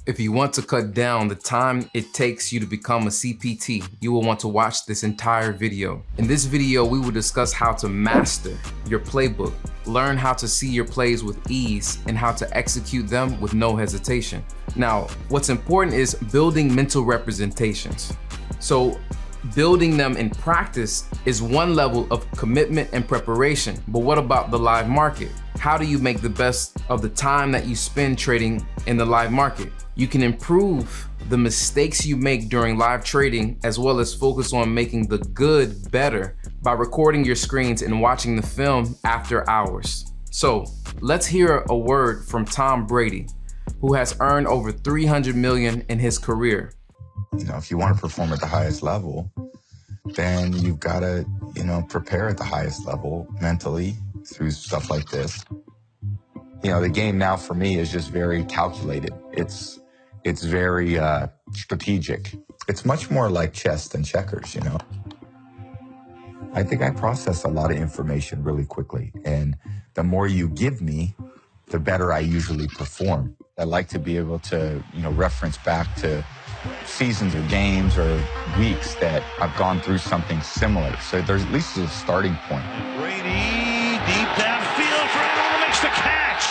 If you want to cut down the time it takes you to become a CPT, you will want to watch this entire video. In this video, we will discuss how to master your playbook, learn how to see your plays with ease, and how to execute them with no hesitation. Now, what's important is building mental representations. So building them in practice is one level of commitment and preparation, but what about the live market? How do you make the best of the time that you spend trading in the live market? You can improve the mistakes you make during live trading, as well as focus on making the good better by recording your screens and watching the film after hours. So let's hear a word from Tom Brady, who has earned over $300 million in his career. If you want to perform at the highest level, then you've got to, prepare at the highest level mentally through stuff like this. The game now for me is just very calculated. It's very strategic. It's much more like chess than checkers, I think I process a lot of information really quickly, and the more you give me, the better I usually perform. I like to be able to, reference back to seasons or games or weeks that I've gone through something similar. So there's at least a starting point. Brady, deep downfield for Atlanta, makes the catch.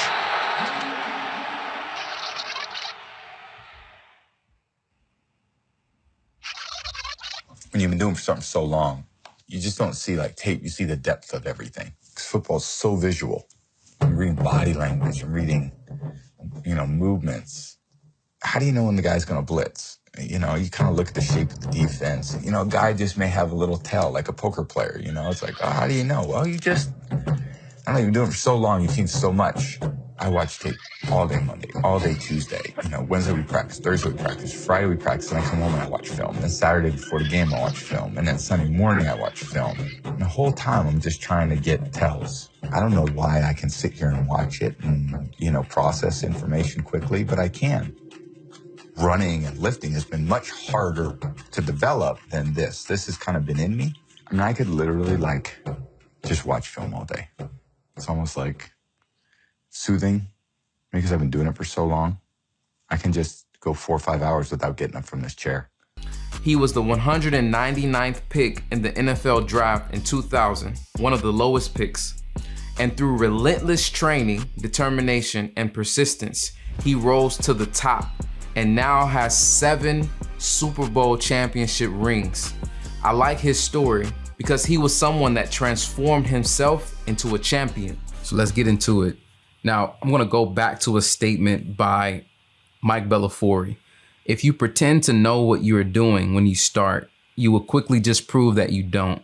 When you've been doing something so long, you just don't see like tape, you see the depth of everything. Because football is so visual. I'm reading body language, I'm reading, movements. How do you know when the guy's going to blitz? You kind of look at the shape of the defense. A guy just may have a little tell, like a poker player, it's like, oh, how do you know? Well, you've been doing it for so long, you've seen so much. I watch tape all day Monday, all day Tuesday. Wednesday we practice, Thursday we practice, Friday we practice, and I come home and I watch film. Then Saturday before the game I watch film. And then Sunday morning I watch film. And the whole time I'm just trying to get tells. I don't know why I can sit here and watch it and, process information quickly, but I can. Running and lifting has been much harder to develop than this. This has kind of been in me. I could literally just watch film all day. It's almost like soothing because I've been doing it for so long. I can just go 4 or 5 hours without getting up from this chair. He was the 199th pick in the NFL draft in 2000, one of the lowest picks. And through relentless training, determination, and persistence, he rose to the top and now has 7 Super Bowl championship rings. I like his story because he was someone that transformed himself into a champion. So let's get into it. Now, I'm gonna go back to a statement by Mike Bellafiore. If you pretend to know what you're doing when you start, you will quickly just prove that you don't.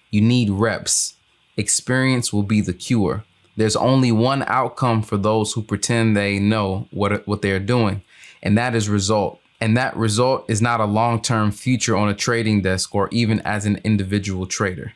You need reps. Experience will be the cure. There's only one outcome for those who pretend they know what they're doing, and that is result. And that result is not a long-term future on a trading desk or even as an individual trader.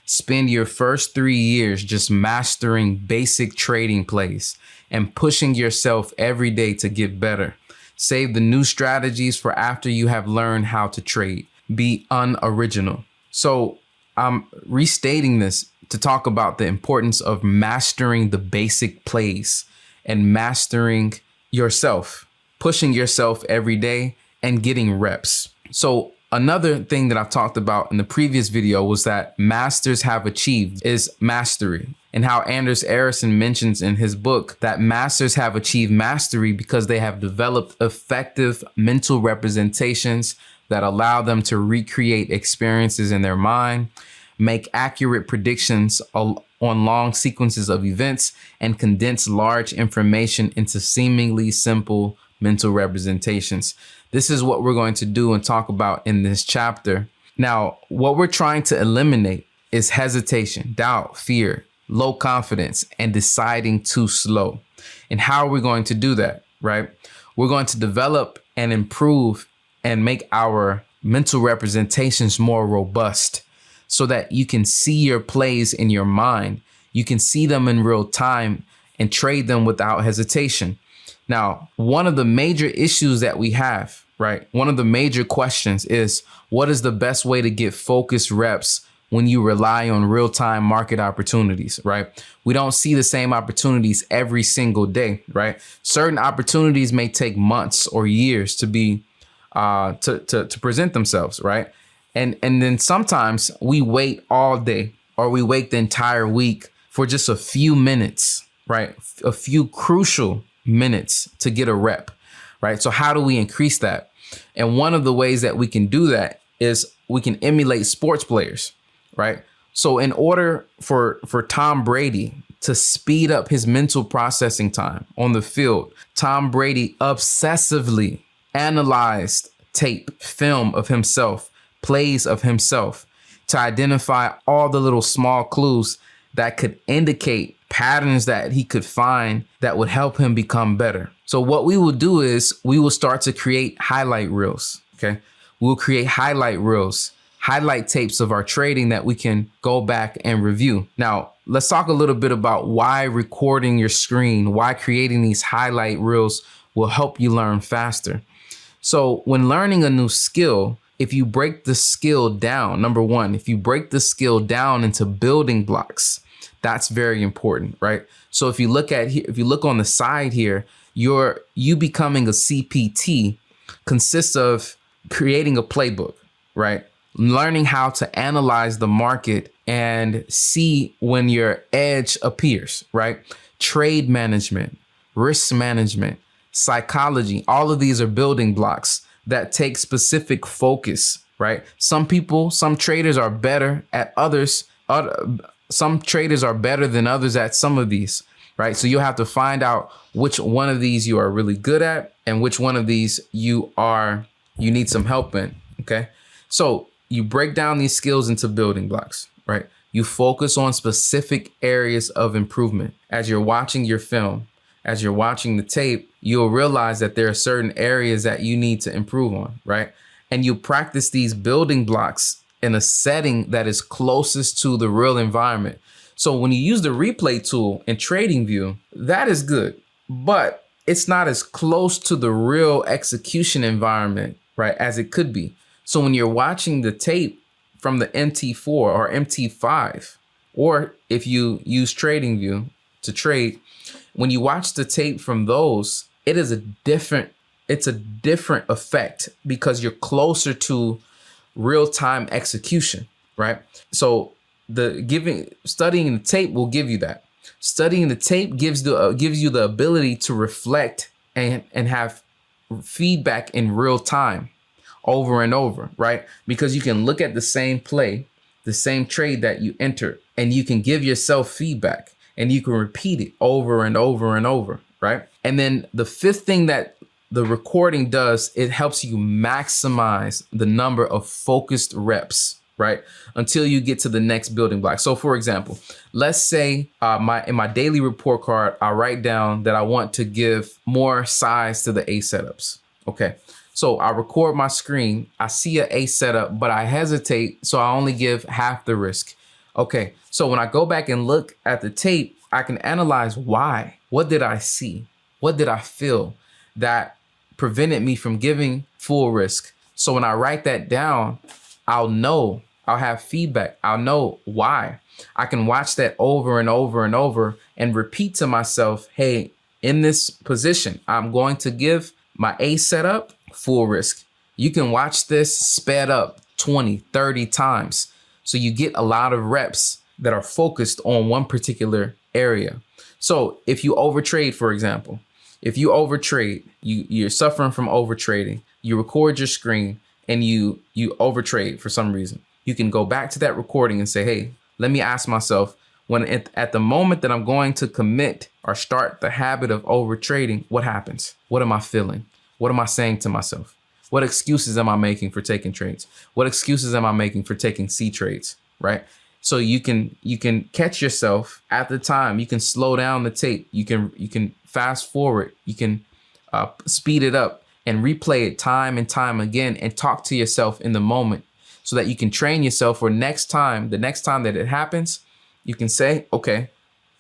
Spend your first 3 years just mastering basic trading plays and pushing yourself every day to get better. Save the new strategies for after you have learned how to trade. Be unoriginal. So I'm restating this to talk about the importance of mastering the basic plays and mastering yourself, pushing yourself every day and getting reps. So another thing that I've talked about in the previous video was that masters have achieved is mastery, and how Anders Ericsson mentions in his book that masters have achieved mastery because they have developed effective mental representations that allow them to recreate experiences in their mind, make accurate predictions on long sequences of events, and condense large information into seemingly simple mental representations. This is what we're going to do and talk about in this chapter. Now, what we're trying to eliminate is hesitation, doubt, fear, low confidence, and deciding too slow. And how are we going to do that, right? We're going to develop and improve and make our mental representations more robust so that you can see your plays in your mind. You can see them in real time and trade them without hesitation. Now, one of the major issues that we have, right? One of the major questions is, what is the best way to get focused reps when you rely on real-time market opportunities, right? We don't see the same opportunities every single day, right? Certain opportunities may take months or years to be to present themselves, right? And then sometimes we wait all day or we wait the entire week for just a few minutes, right? A few crucial minutes to get a rep, right? So how do we increase that? And one of the ways that we can do that is we can emulate sports players, right? So in order for Tom Brady to speed up his mental processing time on the field, Tom Brady obsessively analyzed tape, film of himself, plays of himself to identify all the little small clues that could indicate patterns that he could find that would help him become better. So what we will do is we will start to create highlight reels, okay? We'll create highlight reels, highlight tapes of our trading that we can go back and review. Now, let's talk a little bit about why recording your screen, why creating these highlight reels will help you learn faster. So when learning a new skill, if you break the skill down, number one, if you break the skill down into building blocks, that's very important, right? So if you look at here, if you look on the side here, you becoming a CPT consists of creating a playbook, right? Learning how to analyze the market and see when your edge appears, right? Trade management, risk management, psychology, all of these are building blocks that take specific focus, right? Some traders are better at others. Some traders are better than others at some of these, right? So you'll have to find out which one of these you are really good at and which one of these you need some help in, okay? So you break down these skills into building blocks, right? You focus on specific areas of improvement. As you're watching your film, as you're watching the tape, you'll realize that there are certain areas that you need to improve on, right? And you practice these building blocks in a setting that is closest to the real environment. So when you use the replay tool in TradingView, that is good, but it's not as close to the real execution environment, right, as it could be. So when you're watching the tape from the MT4 or MT5, or if you use TradingView to trade, when you watch the tape from those, it's a different effect because you're closer to real-time execution, right? So studying the tape will give you that. Studying the tape gives you the ability to reflect and have feedback in real time over and over, right? Because you can look at the same play, the same trade that you entered, and you can give yourself feedback and you can repeat it over and over and over, right? And then the fifth thing that the recording does, it helps you maximize the number of focused reps, right? Until you get to the next building block. So for example, let's say in my daily report card, I write down that I want to give more size to the A setups. Okay. So I record my screen, I see an A setup, but I hesitate. So I only give half the risk. Okay. So when I go back and look at the tape, I can analyze why. What did I see? What did I feel that prevented me from giving full risk? So when I write that down, I'll have feedback. I'll know why. I can watch that over and over and over and repeat to myself, hey, in this position, I'm going to give my A setup full risk. You can watch this sped up 20, 30 times. So you get a lot of reps that are focused on one particular area. So if you overtrade, for example, if you overtrade, you're suffering from overtrading, you record your screen and you overtrade for some reason, you can go back to that recording and say, hey, let me ask myself, at the moment that I'm going to commit or start the habit of overtrading, what happens? What am I feeling? What am I saying to myself? What excuses am I making for taking trades? What excuses am I making for taking C trades, right? So you can catch yourself at the time. You can slow down the tape. You can fast forward. You can speed it up and replay it time and time again and talk to yourself in the moment so that you can train yourself for the next time that it happens, you can say, okay,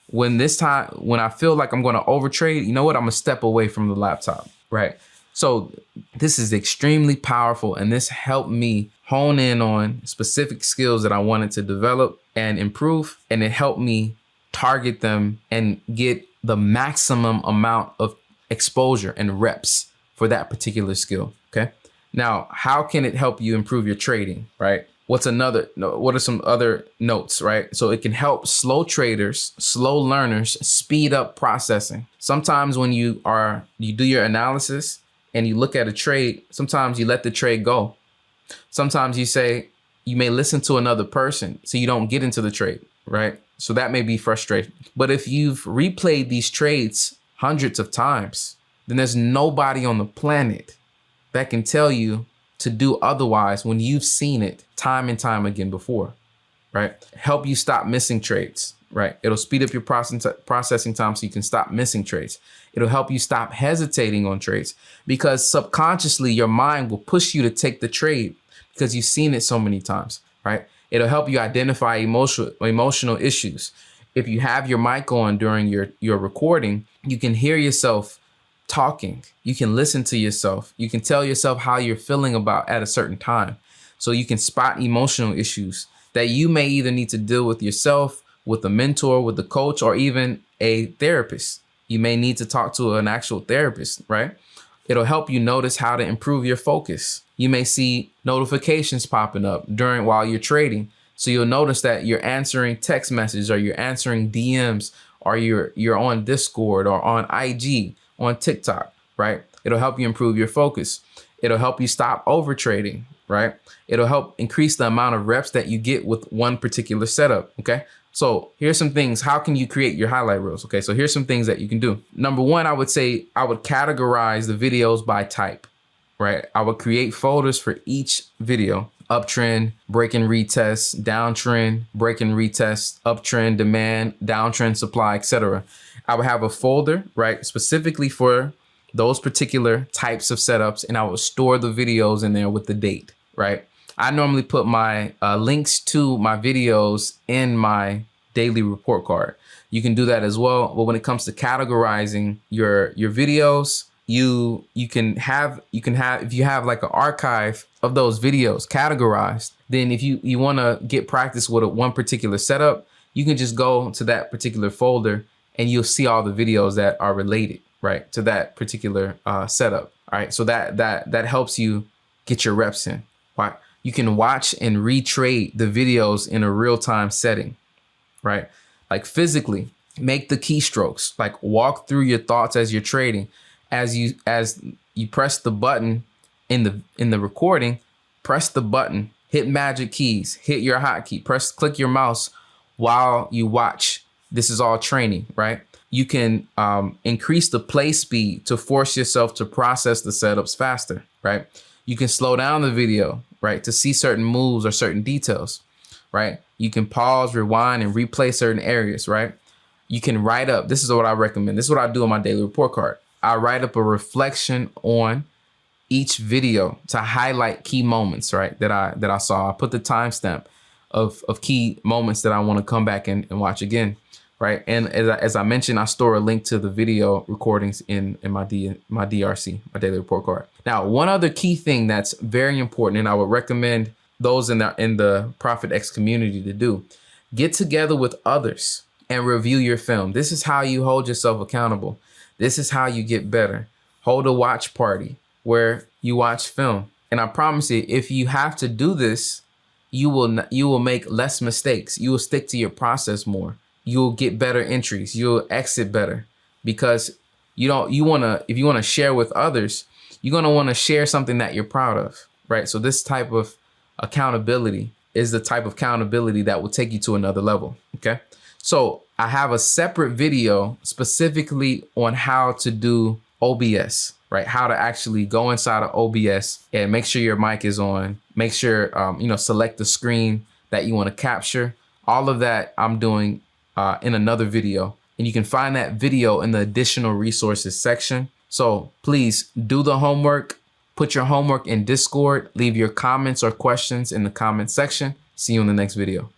when I feel like I'm going to overtrade, you know what? I'm going to step away from the laptop, right? So this is extremely powerful, and this helped me hone in on specific skills that I wanted to develop and improve, and it helped me target them and get the maximum amount of exposure and reps for that particular skill. Okay. Now, how can it help you improve your trading, right? What are some other notes, right? So it can help slow traders, slow learners speed up processing. Sometimes when you do your analysis and you look at a trade, sometimes you let the trade go. Sometimes you may listen to another person so you don't get into the trade, right? So that may be frustrating. But if you've replayed these trades hundreds of times, then there's nobody on the planet that can tell you to do otherwise when you've seen it time and time again before, right? Help you stop missing trades, right? It'll speed up your processing time so you can stop missing trades. It'll help you stop hesitating on trades because subconsciously your mind will push you to take the trade because you've seen it so many times, right? It'll help you identify emotional issues. If you have your mic on during your recording, you can hear yourself talking. You can listen to yourself. You can tell yourself how you're feeling about at a certain time. So you can spot emotional issues that you may either need to deal with yourself, with a mentor, with a coach, or even a therapist. You may need to talk to an actual therapist, right? It'll help you notice how to improve your focus. You may see notifications popping up while you're trading. So you'll notice that you're answering text messages or you're answering DMs or you're on Discord or on IG, on TikTok, right? It'll help you improve your focus. It'll help you stop over trading, right? It'll help increase the amount of reps that you get with one particular setup, okay? So here's some things. How can you create your highlight reels? Okay, so here's some things that you can do. Number one, I would say I would categorize the videos by type, right? I would create folders for each video. Uptrend, break and retest, downtrend, break and retest, uptrend, demand, downtrend, supply, etc. I would have a folder, right, specifically for those particular types of setups, and I would store the videos in there with the date, right? I normally put my links to my videos in my daily report card. You can do that as well. But when it comes to categorizing your videos, you can have if you have like an archive of those videos categorized, then if you want to get practice with one particular setup, you can just go to that particular folder and you'll see all the videos that are related, right, to that particular setup. All right, so that helps you get your reps in. Right? You can watch and retrade the videos in a real-time setting, right? Like physically make the keystrokes, like walk through your thoughts as you're trading. As you press the button in the recording, press the button, hit magic keys, hit your hotkey, click your mouse while you watch. This is all training, right? You can increase the play speed to force yourself to process the setups faster, right? You can slow down the video, right, to see certain moves or certain details, right? You can pause, rewind, and replay certain areas, right? You can write up. This is what I recommend. This is what I do on my daily report card. I write up a reflection on each video to highlight key moments, right, that I saw. I put the timestamp of key moments that I want to come back and watch again, right? And as I mentioned, I store a link to the video recordings in my DRC, my daily report card. Now, one other key thing that's very important, and I would recommend those in the Profit X community to do, get together with others and review your film. This is how you hold yourself accountable. This is how you get better. Hold a watch party where you watch film. And I promise you, if you have to do this, you will make less mistakes. You will stick to your process more. You'll get better entries. You'll exit better because if you want to share with others, you're going to want to share something that you're proud of, right? So this type of accountability is the type of accountability that will take you to another level. Okay. So I have a separate video specifically on how to do OBS, right? How to actually go inside of OBS and make sure your mic is on, make sure, select the screen that you want to capture. All of that I'm doing in another video, and you can find that video in the additional resources section. So please do the homework, put your homework in Discord, leave your comments or questions in the comment section. See you in the next video.